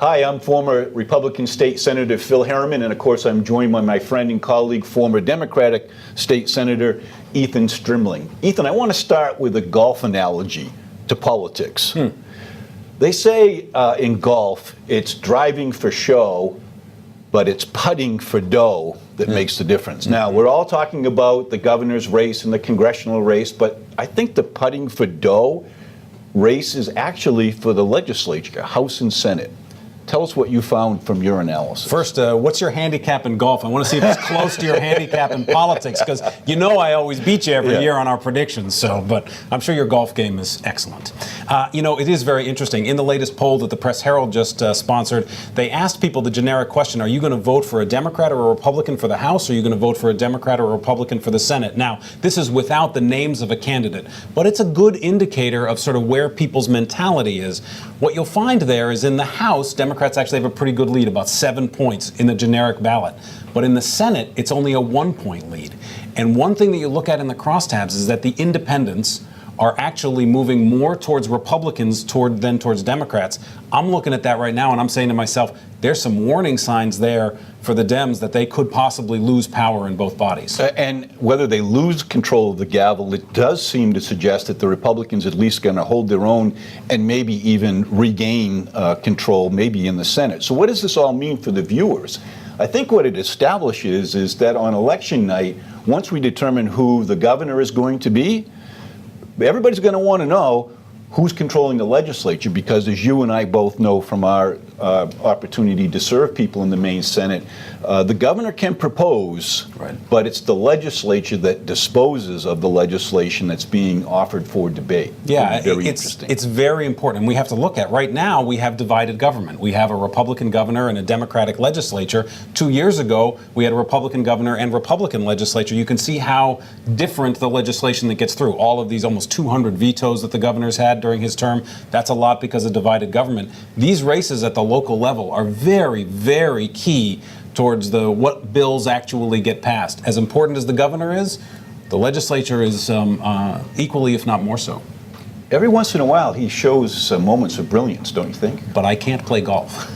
Hi, I'm former Republican State Senator Phil Harriman, and of course I'm joined by my friend and colleague, former Democratic State Senator Ethan Strimling. Ethan, I want to start with a golf analogy to politics. They say in golf, it's driving for show, but it's putting for dough that makes the difference. Now, we're all talking about the governor's race and the congressional race, but I think the putting for dough race is actually for the legislature, House and Senate. Tell us what you found from your analysis. First, what's your handicap in golf? I want to see if it's close to your handicap in politics, because you know I always beat you every year on our predictions. So, but I'm sure your golf game is excellent. It is very interesting. In the latest poll that the Press Herald just sponsored, they asked people the generic question: are you going to vote for a Democrat or a Republican for the House? Or are you going to vote for a Democrat or a Republican for the Senate? Now, this is without the names of a candidate, but it's a good indicator of sort of where people's mentality is. What you'll find there is in the House, Democrats actually have a pretty good lead, about 7 points in the generic ballot. But in the Senate, it's only a 1-point lead. And one thing that you look at in the crosstabs is that the independents are actually moving more towards Republicans than towards Democrats. I'm looking at that right now, and I'm saying to myself, there's some warning signs there for the Dems that they could possibly lose power in both bodies. And whether they lose control of the gavel, it does seem to suggest that the Republicans at least going to hold their own and maybe even regain control, maybe in the Senate. So what does this all mean for the viewers? I think what it establishes is that on election night, once we determine who the governor is going to be, everybody's going to want to know who's controlling the legislature, because as you and I both know from our opportunity to serve people in the Maine Senate, the governor can propose, but it's the legislature that disposes of the legislation that's being offered for debate. Yeah, it's very important. And we have to look at, right now, we have divided government. We have a Republican governor and a Democratic legislature. 2 years ago, we had a Republican governor and Republican legislature. You can see how different the legislation that gets through. All of these almost 200 vetoes that the governor's had during his term, that's a lot because of divided government. These races at the local level are very, very key towards what bills actually get passed. As important as the governor is, the legislature is equally, if not more so. Every once in a while, he shows moments of brilliance, don't you think? But I can't play golf.